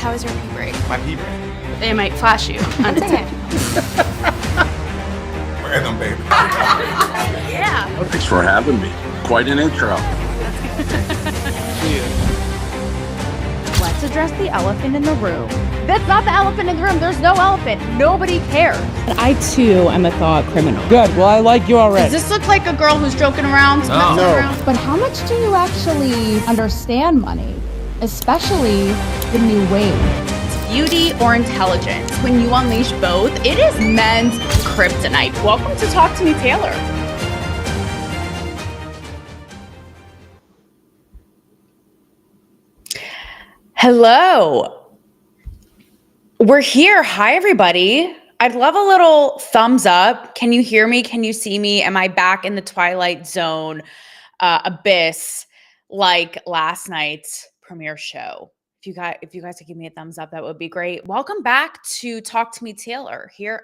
how was your pee break? My pee break. They might flash you. Damn. Random, baby. Yeah. Thanks for having me. Quite an intro. Let's address the elephant in the room. That's not the elephant in the room. There's no elephant. Nobody cares. I too am a thought criminal. Good. Well, I like you already. Does this look like a girl who's joking around? No. Around? But how much do you actually understand money? Especially the new wave. Beauty or intelligence? When you unleash both, it is men's kryptonite. Welcome to Talk to Me, Taylor. Hello. We're here. Hi, everybody. I'd love a little thumbs up. Can you hear me? Can you see me? Am I back in the Twilight Zone abyss like last night's premiere show? If you guys could give me a thumbs up, that would be great. Welcome back to Talk to Me, Taylor here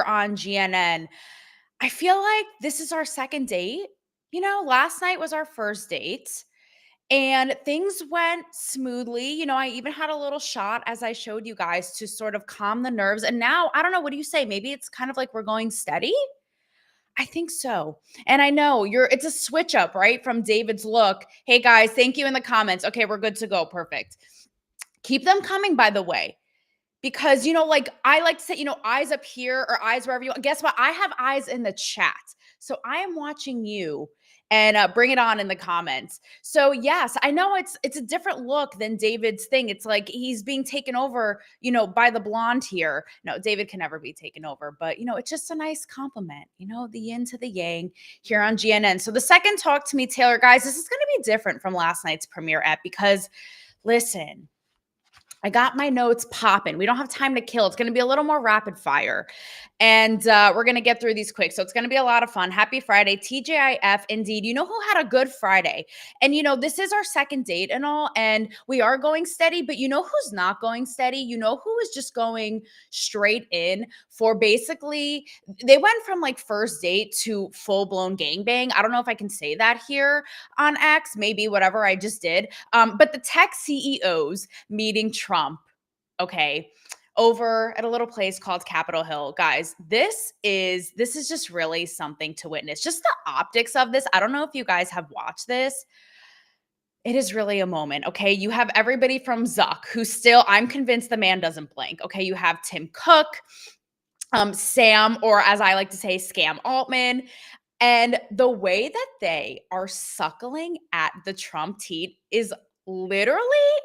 on GNN. I feel like this is our second date. You know, last night was our first date. And things went smoothly. You know, I even had a little shot, as I showed you guys, to sort of calm the nerves. And now, I don't know, what do you say? Maybe it's kind of like we're going steady? I think so. And I know it's a switch up, right? From David's look. Hey guys, thank you in the comments. Okay, we're good to go. Perfect. Keep them coming, by the way. Because, you know, like I like to say, you know, eyes up here or eyes wherever you want. Guess what? I have eyes in the chat. So I am watching you. And bring it on in the comments. So yes, I know it's a different look than David's thing. It's like he's being taken over, you know, by the blonde here. No, David can never be taken over, but you know, it's just a nice compliment, you know, the yin to the yang here on GNN. So the second Talk to Me, Taylor, guys, this is going to be different from last night's premiere ep because listen, I got my notes popping. We don't have time to kill. It's going to be a little more rapid fire. And we're going to get through these quick. So it's going to be a lot of fun. Happy Friday. TJIF, indeed. You know who had a good Friday? And, you know, this is our second date and all. And we are going steady. But you know who's not going steady? You know who is just going straight in for basically, they went from like first date to full-blown gangbang. I don't know if I can say that here on X. Maybe whatever I just did. But the tech CEOs meeting Trump, okay, over at a little place called Capitol Hill. Guys, this is just really something to witness. Just the optics of this. I don't know if you guys have watched this. It is really a moment, okay? You have everybody from Zuck, who still, I'm convinced the man doesn't blink, okay? You have Tim Cook, Sam, or as I like to say, Scam Altman. And the way that they are suckling at the Trump teat is literally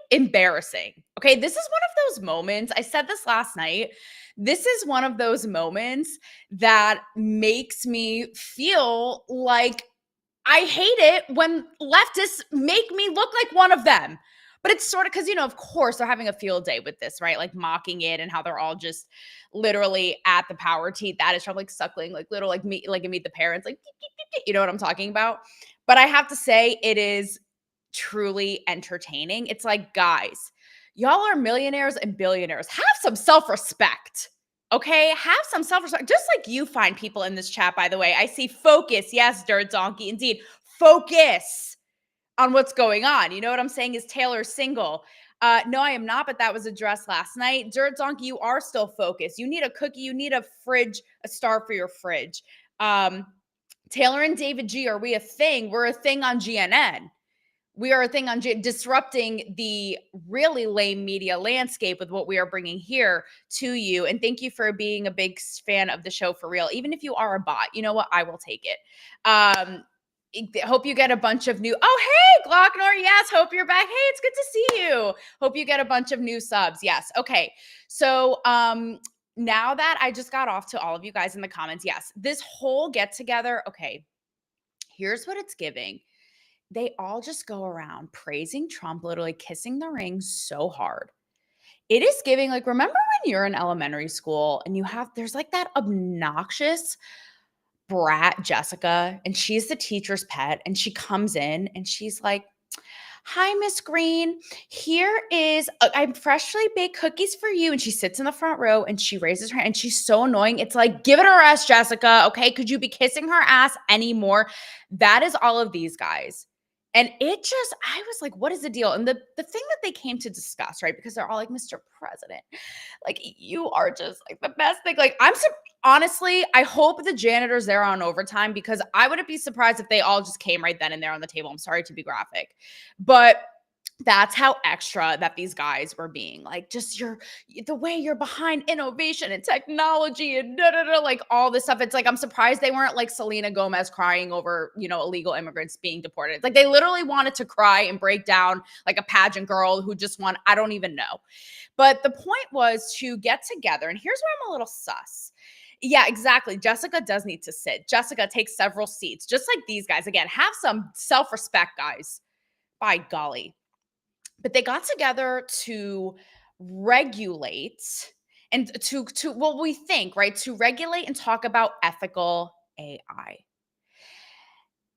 embarrassing. Okay, this is one of those moments. I said this last night. This is one of those moments that makes me feel like I hate it when leftists make me look like one of them. But it's sort of because, you know, of course, they're having a field day with this, right? Like mocking it and how they're all just literally at the power teat. That is from like suckling, like little, like meet the parents, like, you know what I'm talking about? But I have to say, it is truly entertaining. It's like, guys, y'all are millionaires and billionaires. Have some self-respect. Okay, have some self-respect. Just like you find people in this chat, by the way. I see focus. Yes, Dirt Donkey. Indeed. Focus on what's going on. You know what I'm saying? Is Taylor single? No, I am not, but that was addressed last night. Dirt Donkey, you are still focused. You need a cookie. You need a fridge, a star for your fridge. Taylor and David G, are we a thing? We're a thing on GNN. We are a thing on disrupting the really lame media landscape with what we are bringing here to you. And thank you for being a big fan of the show for real. Even if you are a bot, you know what? I will take it. Hope you get a bunch of new. Oh, hey, Glocknor. Yes. Hope you're back. Hey, it's good to see you. Hope you get a bunch of new subs. Yes. Okay. So, now that I just got off to all of you guys in the comments, yes, this whole get together. Okay. Here's what it's giving. They all just go around praising Trump, literally kissing the ring so hard. It is giving, like, remember when you're in elementary school and there's like that obnoxious brat, Jessica, and she's the teacher's pet, and she comes in and she's like, hi, Miss Green, here is, I'm freshly baked cookies for you. And she sits in the front row and she raises her hand and she's so annoying. It's like, give it a rest, Jessica. Okay. Could you be kissing her ass anymore? That is all of these guys. And I was like, what is the deal? And the thing that they came to discuss, right? Because they're all like, Mr. President, like you are just like the best thing. Like honestly, I hope the janitors there are on overtime because I wouldn't be surprised if they all just came right then and there on the table. I'm sorry to be graphic, but that's how extra that these guys were being. Like, just the way you're behind innovation and technology and like all this stuff. It's like, I'm surprised they weren't like Selena Gomez crying over, illegal immigrants being deported. It's like they literally wanted to cry and break down like a pageant girl who just won. I don't even know. But the point was to get together. And here's where I'm a little sus. Yeah, exactly. Jessica does need to sit. Jessica takes several seats, just like these guys. Again, have some self-respect, guys. By golly. But they got together to regulate and to what we think, right? To regulate and talk about ethical AI.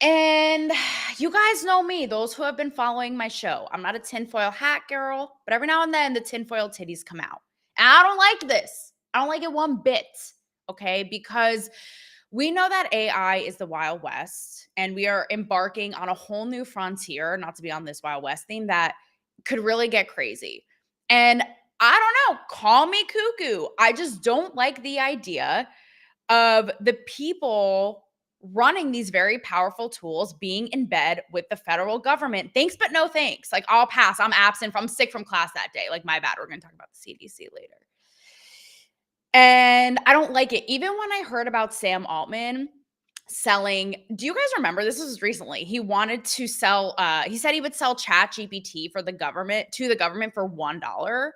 And you guys know me, those who have been following my show. I'm not a tinfoil hat girl, but every now and then the tinfoil titties come out. And I don't like this. I don't like it one bit, okay? Because we know that AI is the Wild West, and we are embarking on a whole new frontier, not to be on this Wild West theme, that could really get crazy. And I don't know, call me cuckoo. I just don't like the idea of the people running these very powerful tools being in bed with the federal government. Thanks, but no thanks. Like, I'll pass. I'm sick from class that day. Like, my bad. We're going to talk about the CDC later. And I don't like it. Even when I heard about Sam Altman selling, do you guys remember, this was recently, he wanted to sell, he said he would sell Chat GPT to the government for $1.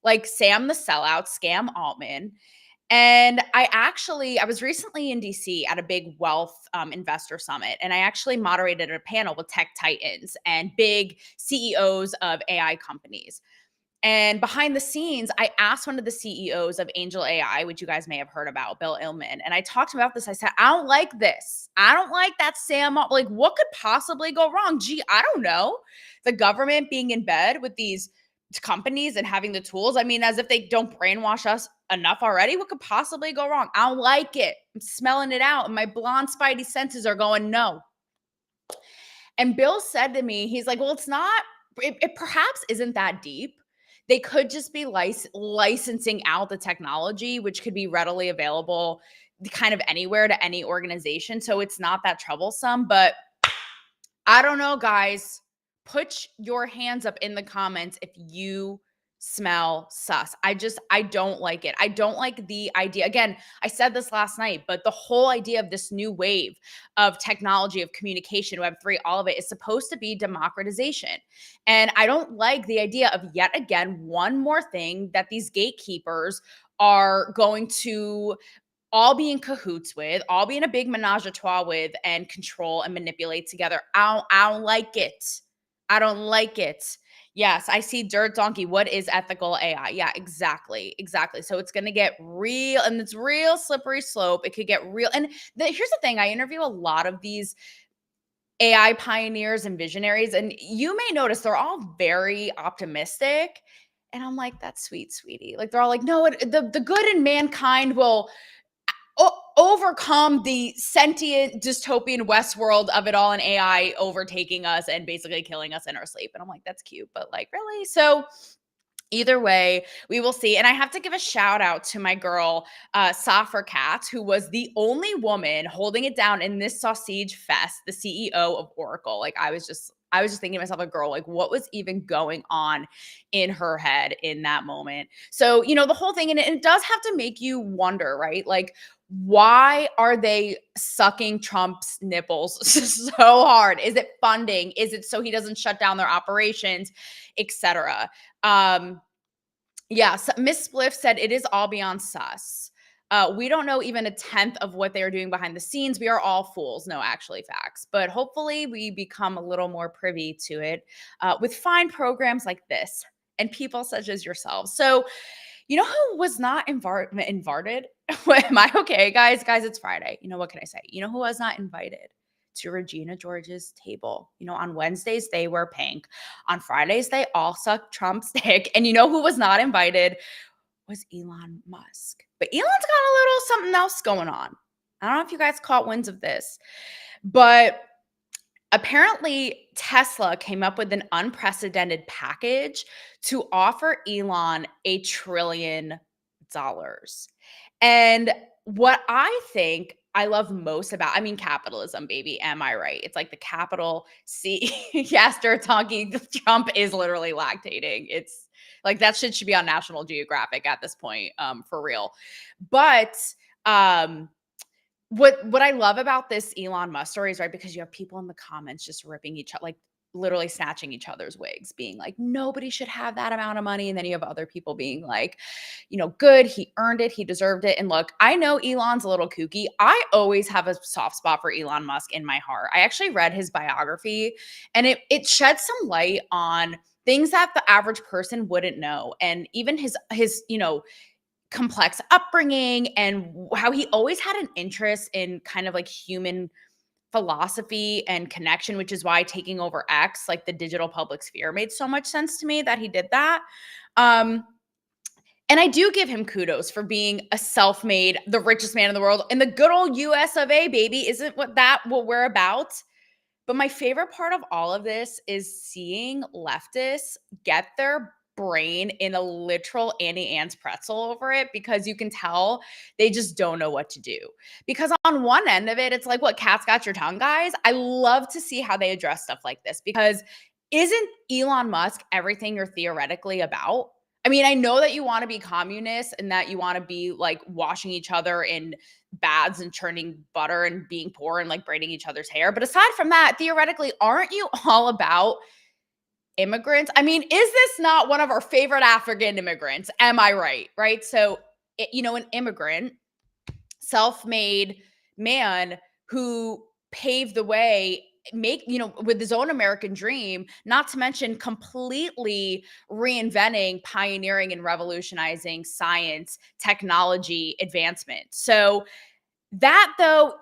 Like Sam the sellout, scam Altman. And I was recently in DC at a big wealth investor summit, and I actually moderated a panel with tech titans and big CEOs of AI companies. And behind the scenes, I asked one of the CEOs of Angel AI, which you guys may have heard about, Bill Illman, and I talked about this. I said, I don't like this. I don't like that Sam. Like, what could possibly go wrong? Gee, I don't know. The government being in bed with these companies and having the tools. I mean, as if they don't brainwash us enough already. What could possibly go wrong? I don't like it. I'm smelling it out, and my blonde spidey senses are going, no. And Bill said to me, he's like, well, it perhaps isn't that deep. They could just be licensing out the technology, which could be readily available kind of anywhere to any organization. So it's not that troublesome. But I don't know, guys. Put your hands up in the comments if you smell sus. I don't like it. I don't like the idea. Again, I said this last night, but the whole idea of this new wave of technology, of communication, Web3, all of it is supposed to be democratization. And I don't like the idea of yet again, one more thing that these gatekeepers are going to all be in cahoots with, all be in a big menage a trois with, and control and manipulate together. I don't like it. I don't like it. Yes, I see Dirt Donkey. What is ethical AI? Yeah, exactly. Exactly. So it's going to get real, and it's real slippery slope. It could get real. And here's the thing. I interview a lot of these AI pioneers and visionaries, and you may notice they're all very optimistic. And I'm like, that's sweet, sweetie. Like, they're all like, no, the good in mankind will overcome the sentient dystopian Westworld of it all, and AI overtaking us and basically killing us in our sleep. And I'm like, that's cute, but like, really? So either way, we will see. And I have to give a shout out to my girl, Safra Katz, who was the only woman holding it down in this sausage fest, the CEO of Oracle. Like, I was just thinking to myself, like, girl, like, what was even going on in her head in that moment? So, the whole thing, and it does have to make you wonder, right? Like, why are they sucking Trump's nipples so hard? Is it funding? Is it so he doesn't shut down their operations, etc.? Yeah, so Miss Spliff said it is all beyond sus. We don't know even a tenth of what they are doing behind the scenes. We are all fools. No, actually facts. But hopefully we become a little more privy to it with fine programs like this and people such as yourselves. So, you know who was not invited? Am I okay, guys? Guys, it's Friday. What can I say? You know who was not invited to Regina George's table? On Wednesdays, they wear pink. On Fridays, they all suck Trump's dick. And you know who was not invited? Was Elon Musk. But Elon's got a little something else going on. I don't know if you guys caught winds of this, but apparently Tesla came up with an unprecedented package to offer Elon $1 trillion. And what I think I love most about, I mean, capitalism, baby. Am I right? It's like the capital C. Yes, Dirt Donkey. Trump is literally lactating. It's like that shit should be on National Geographic at this point, for real. But um, what I love about this Elon Musk story is, right, because you have people in the comments just ripping each other, like literally snatching each other's wigs, being like, nobody should have that amount of money. And then you have other people being like, good, he earned it, he deserved it. And look, I know Elon's a little kooky. I always have a soft spot for Elon Musk in my heart. I actually read his biography, and it sheds some light on things that the average person wouldn't know. And even his complex upbringing, and how he always had an interest in kind of like human philosophy and connection, which is why taking over X, like the digital public sphere, made so much sense to me that he did that. And I do give him kudos for being a self-made, the richest man in the world in the good old US of A, baby. Isn't what we're about? But my favorite part of all of this is seeing leftists get their brain in a literal Annie Ann's pretzel over it, because you can tell they just don't know what to do. Because on one end of it, it's like, what, cat's got your tongue, guys? I love to see how they address stuff like this, because isn't Elon Musk everything you're theoretically about? I mean, I know that you want to be communist and that you want to be like washing each other in baths and churning butter and being poor and like braiding each other's hair. But aside from that, theoretically, aren't you all about immigrants? I mean, is this not one of our favorite African immigrants? Am I right? Right. So, an immigrant, self-made man who paved the way, with his own American dream, not to mention completely reinventing, pioneering, and revolutionizing science, technology advancement. So that, though,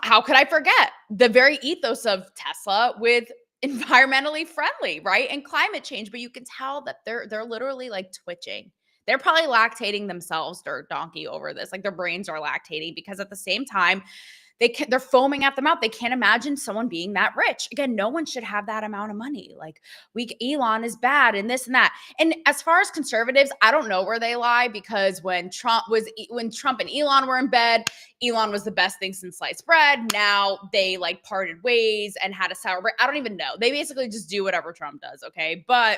how could I forget the very ethos of Tesla with environmentally friendly, right? And climate change. But you can tell that they're literally like twitching. They're probably lactating themselves, Dirt Donkey, over this. Like their brains are lactating, because at the same time, they're foaming at the mouth. They can't imagine someone being that rich. Again, no one should have that amount of money. Like, Elon is bad and this and that. And as far as conservatives, I don't know where they lie, because when Trump and Elon were in bed, Elon was the best thing since sliced bread. Now they like parted ways and had a sour break. I don't even know. They basically just do whatever Trump does. Okay. But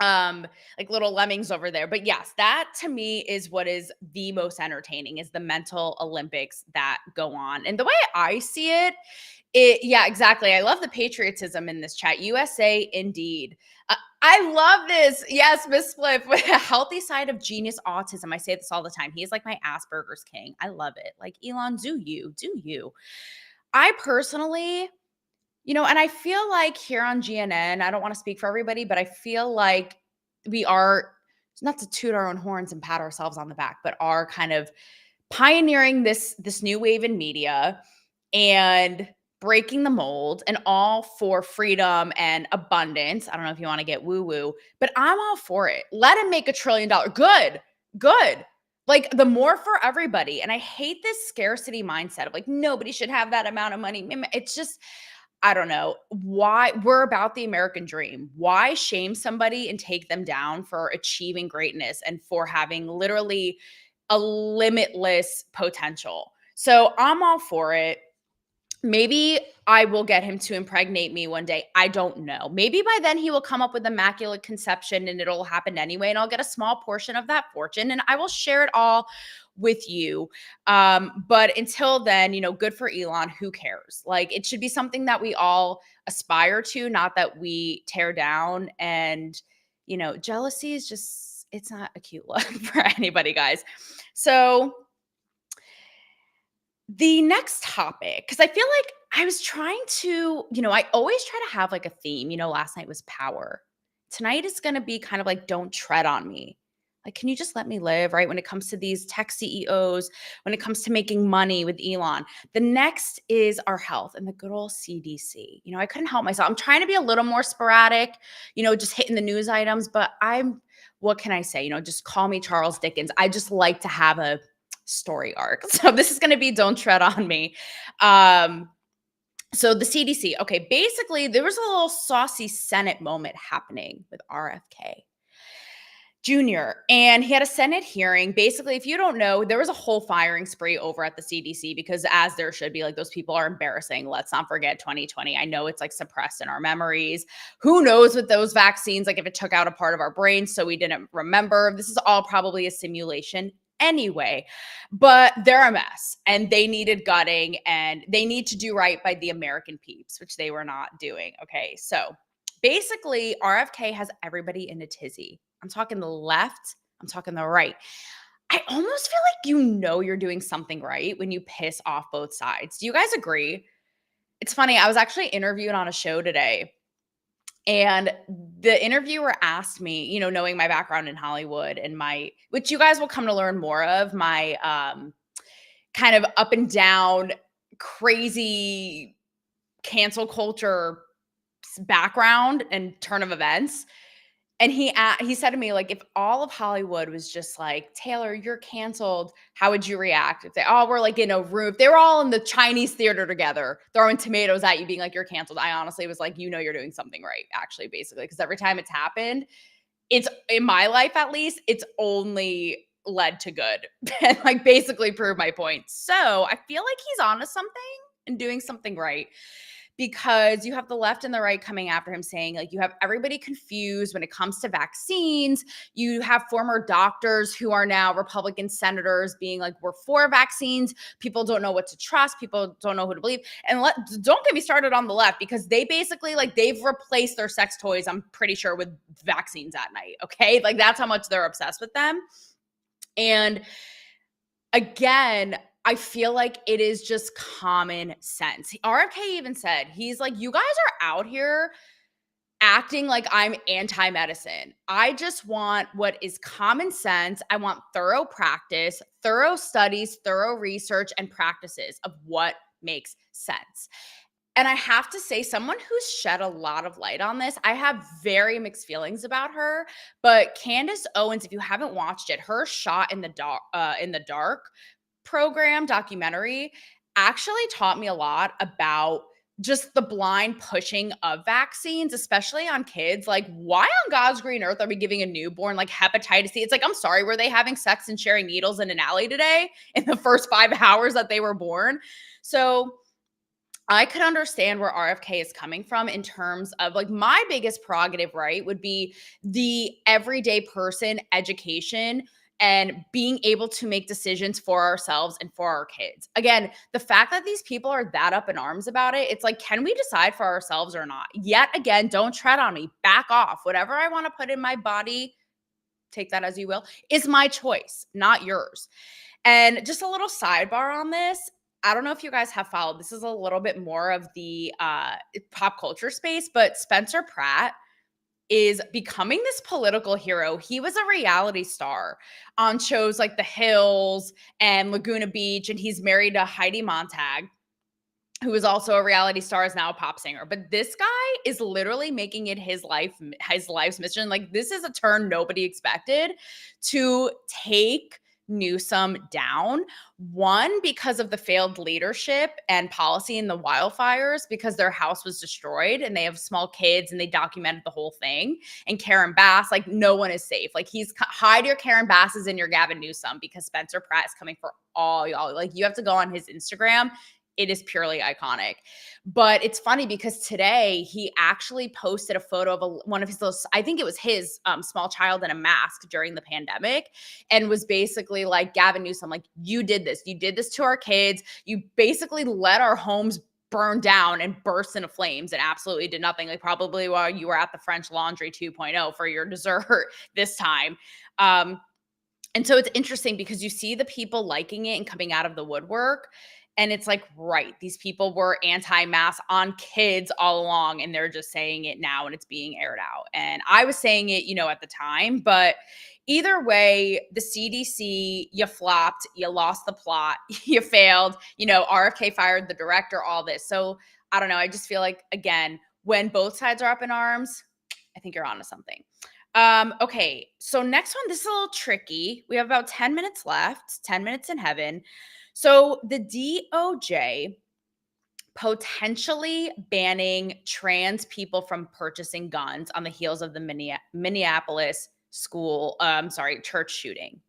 like little lemmings over there. But yes, that to me is what is the most entertaining, is the mental Olympics that go on. And the way I see it, yeah, exactly. I love the patriotism in this chat. USA indeed. I love this. Yes, Miss Flip, with a healthy side of genius autism. I say this all the time. He is like my Asperger's king. I love it. Like, Elon, do you. I personally, and I feel like here on GNN, I don't want to speak for everybody, but I feel like we are, not to toot our own horns and pat ourselves on the back, but are kind of pioneering this new wave in media and breaking the mold, and all for freedom and abundance. I don't know if you want to get woo-woo, but I'm all for it. Let him make $1 trillion. Good. Like, the more for everybody. And I hate this scarcity mindset of like, nobody should have that amount of money. It's just, I don't know why. We're about the American dream. Why shame somebody and take them down for achieving greatness and for having literally a limitless potential? So I'm all for it. Maybe I will get him to impregnate me one day. I don't know. Maybe by then he will come up with immaculate conception and it'll happen anyway. And I'll get a small portion of that fortune and I will share it all with you. But until then, good for Elon. Who cares? Like, it should be something that we all aspire to, not that we tear down. And, jealousy is just, it's not a cute look for anybody, guys. So the next topic, because I feel like I was trying to, I always try to have like a theme. Last night was power. Tonight is going to be kind of like, don't tread on me. Like, can you just let me live, right? When it comes to these tech CEOs, when it comes to making money with Elon. The next is our health and the good old CDC. I couldn't help myself. I'm trying to be a little more sporadic, just hitting the news items, but what can I say? Just call me Charles Dickens. I just like to have a story arc. So this is going to be Don't Tread on Me. So the CDC, okay, basically there was a little saucy Senate moment happening with RFK Jr. And he had a Senate hearing. Basically, if you don't know, there was a whole firing spree over at the CDC because, as there should be, like, those people are embarrassing. Let's not forget 2020. I know it's like suppressed in our memories. Who knows with those vaccines, like if it took out a part of our brains so we didn't remember. This is all probably a simulation anyway, but they're a mess and they needed gutting and they need to do right by the American peeps, which they were not doing. Okay, so basically, RFK has everybody in a tizzy. I'm talking the left, I'm talking the right. I almost feel like you're doing something right when you piss off both sides. Do you guys agree? It's funny, I was actually interviewed on a show today, and the interviewer asked me, knowing my background in Hollywood and which you guys will come to learn more of, my kind of up and down, crazy cancel culture background and turn of events. And he said to me, like, if all of Hollywood was just like, Taylor, you're canceled, how would you react? If they all were like in a room, if they were all in the Chinese theater together, throwing tomatoes at you, being like, you're canceled. I honestly was like, you're doing something right, actually, basically. Because every time it's happened, it's in my life, at least, it's only led to good and like basically proved my point. So I feel like he's onto something and doing something right, because you have the left and the right coming after him saying, like, you have everybody confused when it comes to vaccines. You have former doctors who are now Republican senators being like, we're for vaccines. People don't know what to trust. People don't know who to believe. And don't get me started on the left, because they basically, like, they've replaced their sex toys, I'm pretty sure, with vaccines at night. Okay. Like, that's how much they're obsessed with them. And again, I feel like it is just common sense. RFK even said, he's like, you guys are out here acting like I'm anti-medicine. I just want what is common sense. I want thorough practice, thorough studies, thorough research, and practices of what makes sense. And I have to say, someone who's shed a lot of light on this, I have very mixed feelings about her. But Candace Owens, if you haven't watched it, her Shot in the Dark documentary actually taught me a lot about just the blind pushing of vaccines, especially on kids. Like, why on God's green earth are we giving a newborn like hepatitis C? It's like, I'm sorry, were they having sex and sharing needles in an alley today in the first 5 hours that they were born? So I could understand where RFK is coming from in terms of, like, my biggest prerogative, right, would be the everyday person education and being able to make decisions for ourselves and for our kids. Again, the fact that these people are that up in arms about it, it's like, can we decide for ourselves or not? Yet again, don't tread on me. Back off. Whatever I want to put in my body, take that as you will, is my choice, not yours. And just a little sidebar on this. I don't know if you guys have followed. This is a little bit more of the pop culture space, but Spencer Pratt is becoming this political hero. He was a reality star on shows like The Hills and Laguna Beach, and he's married to Heidi Montag, who is also a reality star, is now a pop singer. But this guy is literally making it his life's mission. Like, this is a turn nobody expected, to take Newsom down. One, because of the failed leadership and policy in the wildfires, because their house was destroyed and they have small kids and they documented the whole thing. And Karen Bass, like, no one is safe. Like, hide your Karen Basses and your Gavin Newsom, because Spencer Pratt is coming for all y'all. Like, you have to go on his Instagram. It is purely iconic. But it's funny because today he actually posted a photo of one of his little, I think it was his small child in a mask during the pandemic, and was basically like, Gavin Newsom, like, you did this. You did this to our kids. You basically let our homes burn down and burst into flames and absolutely did nothing. Like, probably while you were at the French Laundry 2.0 for your dessert this time. And so it's interesting because you see the people liking it and coming out of the woodwork. And it's like, right, these people were anti-mask on kids all along, and they're just saying it now and it's being aired out. And I was saying it, at the time, but either way, the CDC, you flopped, you lost the plot, you failed, RFK fired the director, all this. So I don't know. I just feel like, again, when both sides are up in arms, I think you're onto something. Okay, so next one, this is a little tricky. We have about 10 minutes left, 10 minutes in heaven. So the DOJ potentially banning trans people from purchasing guns on the heels of the Minneapolis church shooting.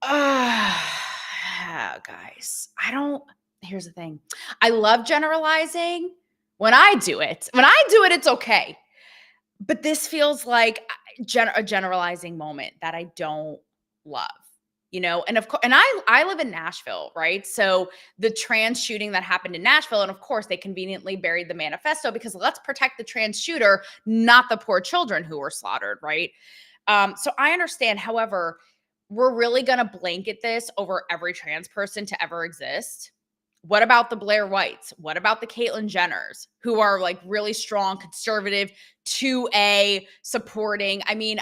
Guys, here's the thing. I love generalizing when I do it. When I do it, it's okay. But this feels like a generalizing moment that I don't love, and of course, and I live in Nashville, right? So the trans shooting that happened in Nashville, and of course they conveniently buried the manifesto because let's protect the trans shooter, not the poor children who were slaughtered, right? So I understand. However, we're really going to blanket this over every trans person to ever exist. What about the Blair Whites? What about the Caitlyn Jenners, who are like really strong, conservative, 2A supporting? I mean,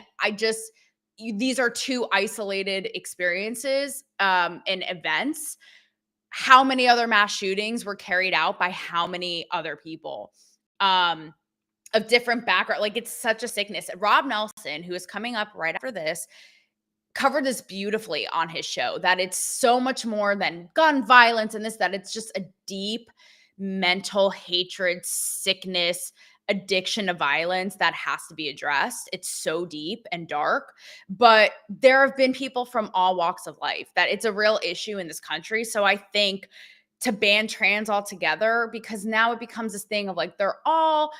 these are two isolated experiences and events. How many other mass shootings were carried out by how many other people of different background? Like, it's such a sickness. Rob Nelson, who is coming up right after this, covered this beautifully on his show, that it's so much more than gun violence and that it's just a deep mental hatred, sickness, addiction to violence that has to be addressed. It's so deep and dark, but there have been people from all walks of life that it's a real issue in this country. So I think to ban trans altogether, because now it becomes this thing of like, they're all,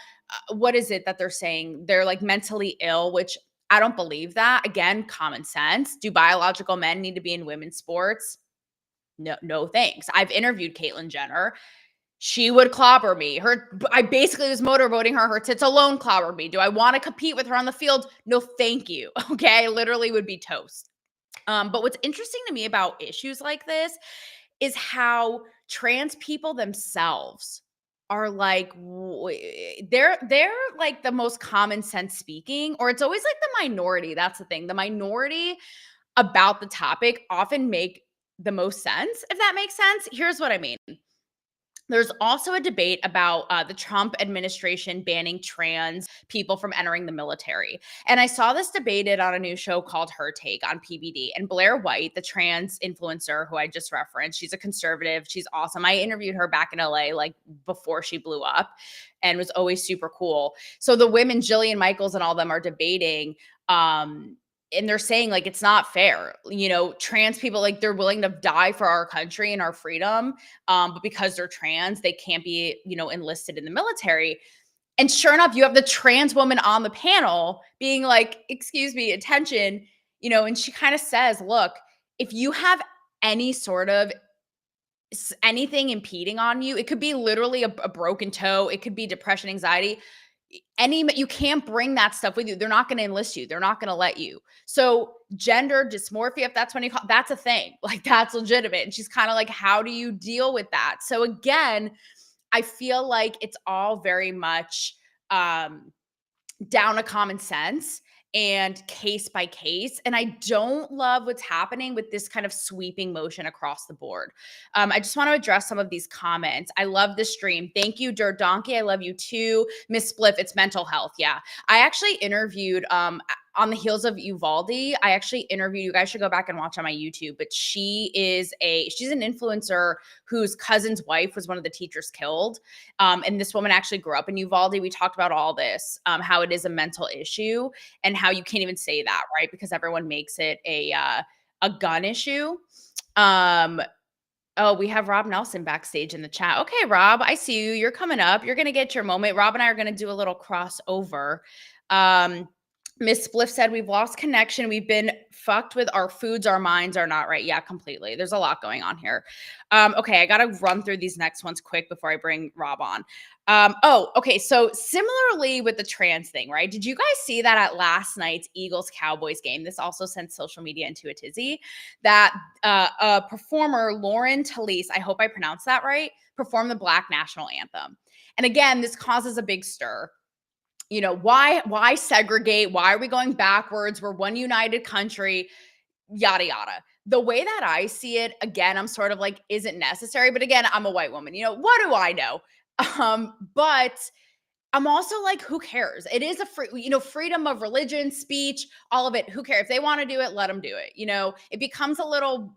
what is it that they're saying? They're like mentally ill, which I don't believe that. Again, common sense. Do biological men need to be in women's sports? No thanks. I've interviewed Caitlyn Jenner. She would clobber me. I basically was motorboating her. Her tits alone clobbered me. Do I want to compete with her on the field? No, thank you. Okay, I literally would be toast. But what's interesting to me about issues like this is how trans people themselves are like, they're like the most common sense speaking, or it's always like the minority. That's the thing. The minority about the topic often make the most sense, if that makes sense. Here's what I mean. There's also a debate about the Trump administration banning trans people from entering the military. And I saw this debated on a new show called Her Take on PBD. And Blair White, the trans influencer who I just referenced, she's a conservative. She's awesome. I interviewed her back in LA, like before she blew up, and was always super cool. So the women, Jillian Michaels and all them, are debating and they're saying like it's not fair, trans people, like they're willing to die for our country and our freedom, but because they're trans they can't be enlisted in the military. And sure enough, you have the trans woman on the panel being like, excuse me, attention, and she kind of says, look, if you have any sort of anything impeding on you, it could be literally a broken toe, it could be depression, anxiety, you can't bring that stuff with you. They're not going to enlist you. They're not going to let you. So gender dysmorphia, if that's what you call, that's a thing. Like, that's legitimate. And she's kind of like, how do you deal with that? So again, I feel like it's all very much down to common sense and case by case. And I don't love what's happening with this kind of sweeping motion across the board. I just want to address some of these comments. I love this stream. Thank you, Dirt Donkey. I love you too. Miss Spliff, it's mental health. Yeah. I actually interviewed on the heels of Uvalde. I actually interviewed, you guys should go back and watch on my YouTube, but she's an influencer whose cousin's wife was one of the teachers killed. And this woman actually grew up in Uvalde. We talked about all this, how it is a mental issue and how you can't even say that, right? Because everyone makes it a gun issue. Oh, we have Rob Nelson backstage in the chat. Okay, Rob, I see you. You're coming up. You're going to get your moment. Rob and I are going to do a little crossover. Miss Spliff said, we've lost connection. We've been fucked with our foods. Our minds are not right. Yeah, completely. There's a lot going on here. Okay, I got to run through these next ones quick before I bring Rob on. Okay. So similarly with the trans thing, right? Did you guys see that at last night's Eagles-Cowboys game? This also sent social media into a tizzy, that performer, Lauren Talese, I hope I pronounced that right, performed the Black National Anthem. And again, this causes a big stir. Why segregate? Why are we going backwards? We're one united country, yada, yada. The way that I see it, again, I'm sort of like, isn't necessary. But again, I'm a white woman. What do I know? But I'm also like, who cares? It is a freedom of religion, speech, all of it. Who cares? If they want to do it, let them do it. It becomes a little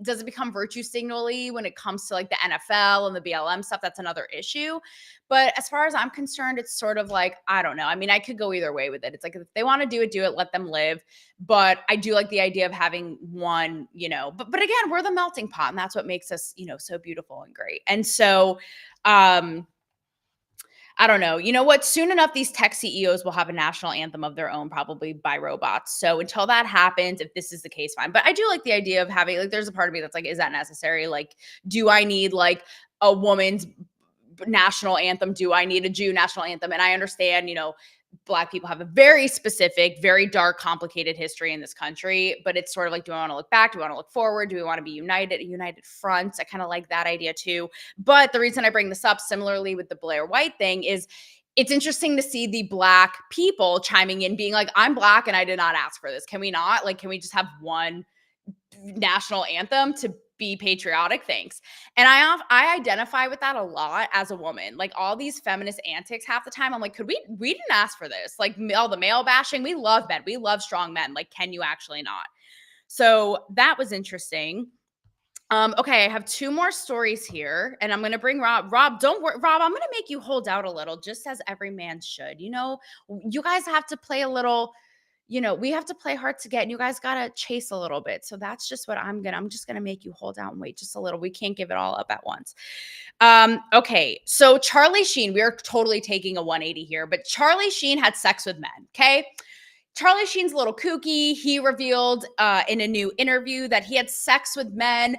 does it become virtue signally when it comes to like the NFL and the BLM stuff? That's another issue. But as far as I'm concerned, it's sort of like, I don't know. I mean, I could go either way with it. It's like, if they want to do it, let them live. But I do like the idea of having one, but again, we're the melting pot, and that's what makes us, so beautiful and great. And so, I don't know. You know what? Soon enough, these tech CEOs will have a national anthem of their own, probably by robots. So until that happens, if this is the case, fine. But I do like the idea of having, like, there's a part of me that's like, is that necessary? Like, do I need like a woman's national anthem? Do I need a Jew national anthem? And I understand, Black people have a very specific, very dark, complicated history in this country, but it's sort of like, do I want to look back? Do we want to look forward? Do we want to be united, a united front? I kind of like that idea too. But the reason I bring this up, similarly with the Blair White thing, is it's interesting to see the Black people chiming in, being like, I'm Black and I did not ask for this. Can we not? Like, can we just have one national anthem to be patriotic? Thanks. And I identify with that a lot as a woman. Like, all these feminist antics half the time, I'm like, we didn't ask for this. Like, all the male bashing, we love men, we love strong men. Like, can you actually not? So that was interesting. Okay, I have 2 more stories here, and I'm gonna bring Rob. Rob, don't worry, Rob, I'm gonna make you hold out a little, just as every man should. You guys have to play a little. We have to play hard to get, and you guys got to chase a little bit. So that's just what I'm just going to make you hold out and wait just a little. We can't give it all up at once. Okay. So Charlie Sheen, we are totally taking a 180 here, but Charlie Sheen had sex with men. Okay. Charlie Sheen's a little kooky. He revealed in a new interview that he had sex with men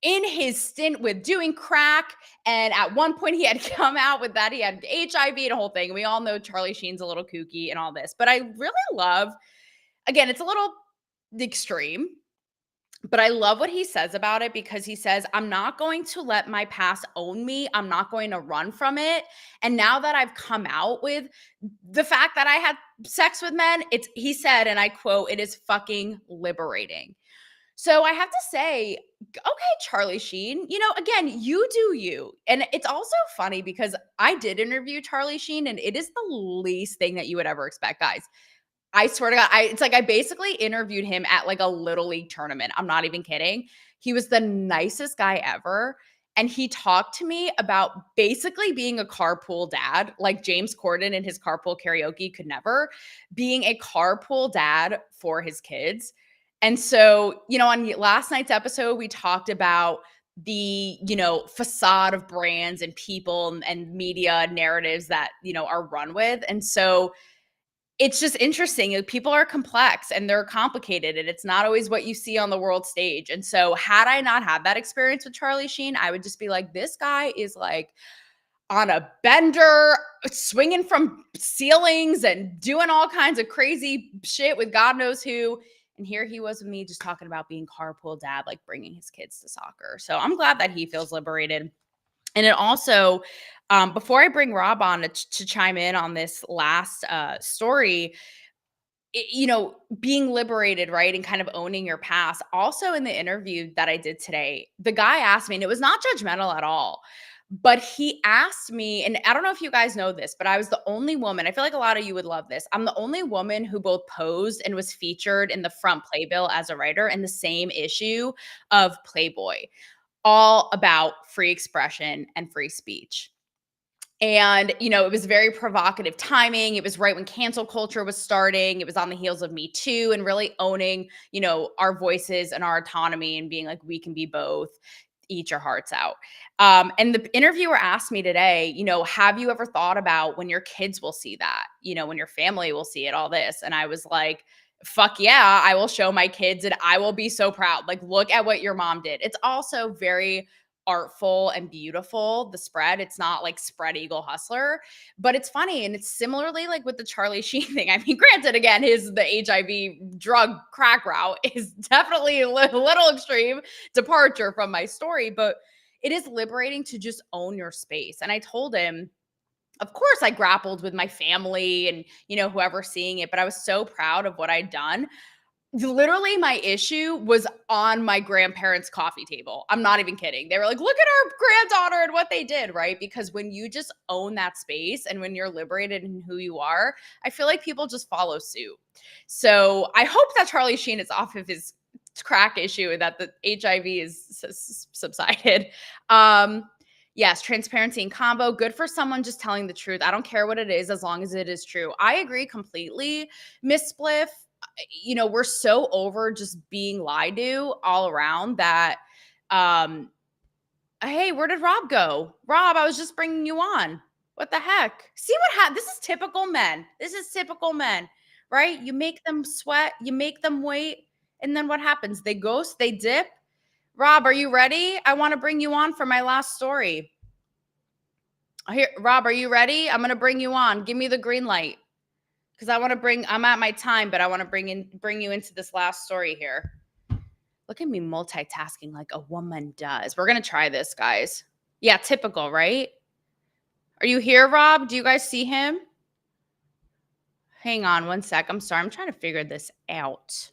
in his stint with doing crack. And at one point he had come out with that he had HIV and a whole thing. We all know Charlie Sheen's a little kooky and all this, but I really love, again, it's a little extreme, but I love what he says about it, because he says, I'm not going to let my past own me. I'm not going to run from it. And now that I've come out with the fact that I had sex with men, he said, and I quote, it is fucking liberating. So I have to say, okay, Charlie Sheen, again, you do you. And it's also funny because I did interview Charlie Sheen, and it is the least thing that you would ever expect, guys. I swear to God, it's like I basically interviewed him at like a Little League tournament. I'm not even kidding. He was the nicest guy ever. And he talked to me about basically being a carpool dad, like James Corden in his Carpool Karaoke could never, being a carpool dad for his kids. And so, on last night's episode, we talked about the, facade of brands and people and media narratives that, are run with. And so it's just interesting. People are complex and they're complicated, and it's not always what you see on the world stage. And so had I not had that experience with Charlie Sheen, I would just be like, this guy is like on a bender, swinging from ceilings and doing all kinds of crazy shit with God knows who. And here he was with me just talking about being carpool dad, like bringing his kids to soccer. So I'm glad that he feels liberated. And it also, before I bring Rob on to chime in on this last story, being liberated, right? And kind of owning your past. Also in the interview that I did today, the guy asked me, and it was not judgmental at all, but he asked me, and I don't know if you guys know this, but I was the only woman, I feel like a lot of you would love this. I'm the only woman who both posed and was featured in the front playbill as a writer in the same issue of Playboy, all about free expression and free speech. And, it was very provocative timing. It was right when cancel culture was starting. It was on the heels of Me Too, and really owning, our voices and our autonomy and being like, we can be both. Eat your hearts out. And the interviewer asked me today, have you ever thought about when your kids will see that, when your family will see it, all this? And I was like, fuck yeah, I will show my kids and I will be so proud. Like, look at what your mom did. It's also very artful and beautiful, the spread. It's not like spread eagle hustler, but it's funny. And it's similarly like with the Charlie Sheen thing. I mean, granted, again, the HIV drug crack route is definitely a little extreme departure from my story, but it is liberating to just own your space. And I told him, of course, I grappled with my family and, whoever seeing it, but I was so proud of what I'd done. Literally, my issue was on my grandparents' coffee table. I'm not even kidding. They were like, look at our granddaughter and what they did, right? Because when you just own that space and when you're liberated in who you are, I feel like people just follow suit. So I hope that Charlie Sheen is off of his crack issue and that the HIV is subsided. Yes, transparency and combo, good for someone just telling the truth. I don't care what it is as long as it is true. I agree completely, Miss Spliff. We're so over just being lied to all around that hey, where did Rob go? Rob, I was just bringing you on. What the heck? See what happened? This is typical men. This is typical men, right? You make them sweat, you make them wait, and then what happens? They ghost, they dip. Rob, are you ready? I want to bring you on for my last story. Here, Rob, are you ready? I'm going to bring you on. Give me the green light. Because I'm at my time, but I want to bring you into this last story here. Look at me multitasking like a woman does. We're going to try this, guys. Yeah, typical, right? Are you here, Rob? Do you guys see him? Hang on one sec. I'm sorry. I'm trying to figure this out.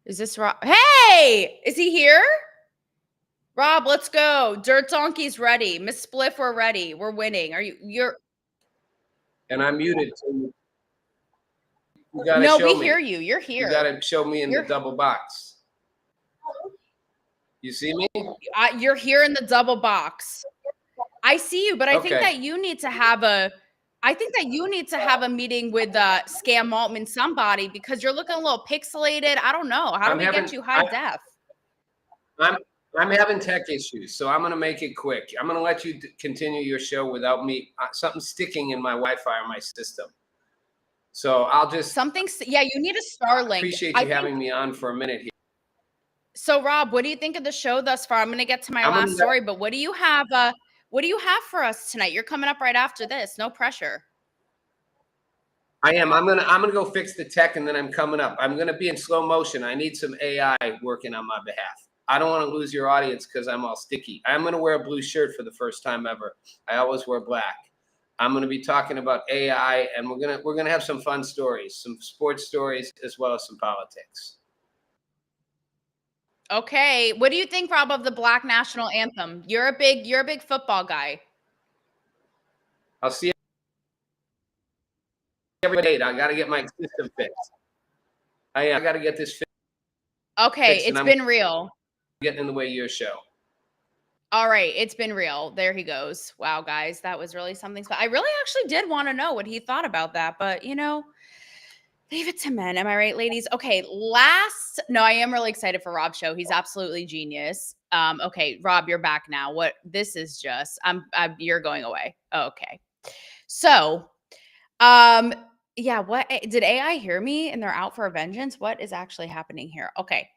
Is this Rob? Hey! Is he here? Rob, let's go. Dirt Donkey's ready. Miss Spliff, we're ready. We're winning. You're... And I'm muted. So you gotta no, show we me. Hear you. You're here. You gotta show me in the double box. You see me? You're here in the double box. I see you, but I think that you need to have a meeting with Scam Altman somebody because you're looking a little pixelated. I don't know. How do we get you high def? I'm having tech issues, so I'm gonna make it quick. I'm gonna let you continue your show without me something sticking in my Wi-Fi or my system. So I'll just yeah, you need a Starlink. Appreciate you having me on for a minute here. So Rob, what do you think of the show thus far? I'm gonna get to my last story, but what do you have for us tonight? You're coming up right after this. No pressure. I am. I'm gonna go fix the tech and then I'm coming up. I'm gonna be in slow motion. I need some AI working on my behalf. I don't want to lose your audience because I'm all sticky. I'm gonna wear a blue shirt for the first time ever. I always wear black. I'm going to be talking about AI, and we're gonna have some fun stories, some sports stories, as well as some politics. Okay, what do you think, Rob, of the Black National Anthem? You're a big football guy. I'll see you every day. I got to get my system fixed. I got to get this fixed. Okay, it's been real. Getting in the way of your show. All right, it's been real. There he goes. Wow, guys, that was really something special. I really actually did want to know what he thought about that, but leave it to men. Am I right, ladies? Okay, no, I am really excited for Rob's show. He's absolutely genius. Okay, Rob, you're back now. This is just, you're going away. Okay. So, yeah, did AI hear me and they're out for a vengeance? What is actually happening here? Okay.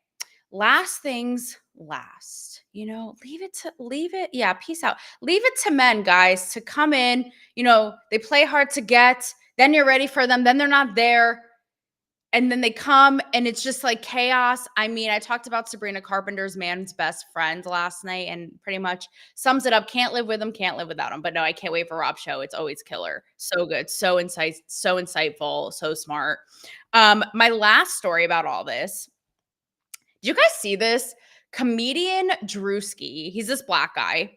Last things last, leave it. Yeah. Peace out. Leave it to men, guys, to come in, they play hard to get, then you're ready for them. Then they're not there. And then they come and it's just like chaos. I mean, I talked about Sabrina Carpenter's Man's Best Friend last night and pretty much sums it up. Can't live with him, can't live without him. But no, I can't wait for Rob's show. It's always killer. So good. So insightful, so smart. My last story about all this. Did you guys see this? Comedian Druski, he's this black guy.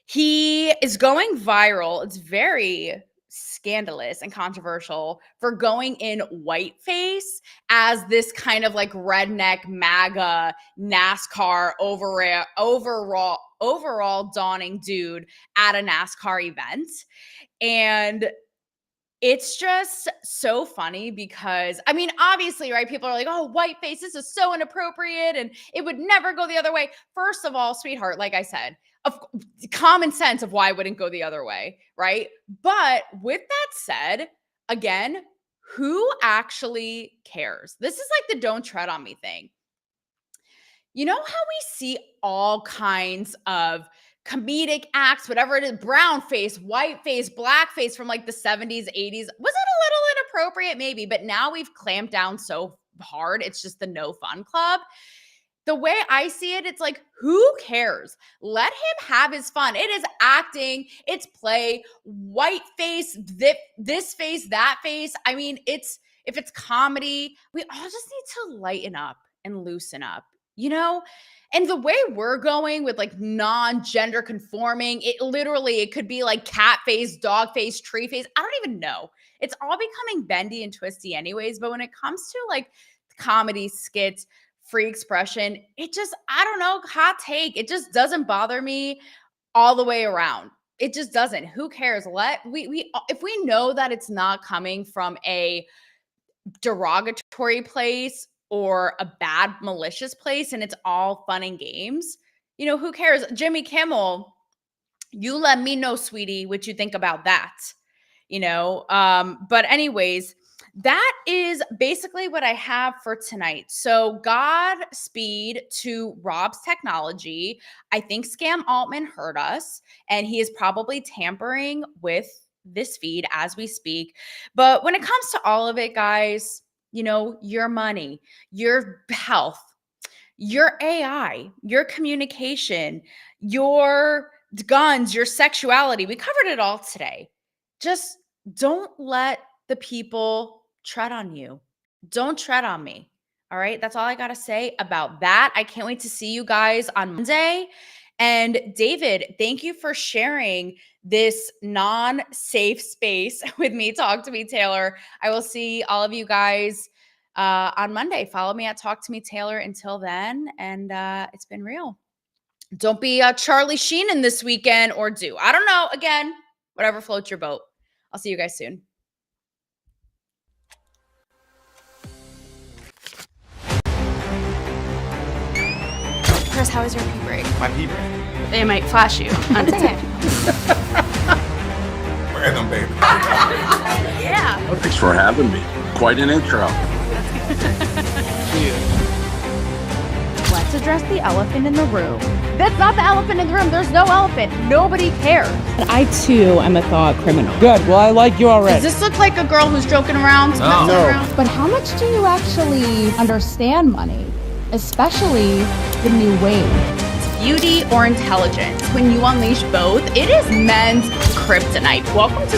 He is going viral. It's very scandalous and controversial for going in whiteface as this kind of like redneck MAGA NASCAR overall donning dude at a NASCAR event. And it's just so funny because, I mean, obviously, right? People are like, oh, whiteface, this is so inappropriate and it would never go the other way. First of all, sweetheart, like I said, of common sense of why it wouldn't go the other way, right? But with that said, again, who actually cares? This is like the don't tread on me thing. You know how we see all kinds of comedic acts, whatever it is, brown face, white face, black face from like the 70s, 80s. Was it a little inappropriate? Maybe, but now we've clamped down so hard. It's just the no fun club. The way I see it, it's like, who cares? Let him have his fun. It is acting, it's play, white face, this face, that face. I mean, if it's comedy, we all just need to lighten up and loosen up, And the way we're going with like non-gender conforming, it could be like cat face, dog face, tree face. I don't even know. It's all becoming bendy and twisty anyways. But when it comes to like comedy skits, free expression. It just, I don't know, hot take. It just doesn't bother me all the way around. It just doesn't. Who cares? If we know that it's not coming from a derogatory place or a bad malicious place and it's all fun and games, who cares? Jimmy Kimmel, you let me know, sweetie, what you think about that. But anyways, that is basically what I have for tonight. So Godspeed to Rob's technology. I think Scam Altman heard us, and he is probably tampering with this feed as we speak. But when it comes to all of it, guys, your money, your health, your AI, your communication, your guns, your sexuality, we covered it all today. Just don't let the people tread on you. Don't tread on me. All right. That's all I got to say about that. I can't wait to see you guys on Monday. And David, thank you for sharing this non-safe space with me. Talk to me, Taylor. I will see all of you guys on Monday. Follow me at Talk to Me Taylor until then. And it's been real. Don't be Charlie Sheen in this weekend, or do. I don't know. Again, whatever floats your boat. I'll see you guys soon. Chris, how was your pee break? My pee break. They might flash you. Undetected. Anthem, baby. Yeah. Thanks for having me. Quite an intro. Let's address the elephant in the room. That's not the elephant in the room. There's no elephant. Nobody cares. I too am a thought criminal. Good. Well, I like you already. Does this look like a girl who's joking around? No. Around? But how much do you actually understand money? Especially the new wave. Beauty or intelligence? When you unleash both, it is men's kryptonite. Welcome to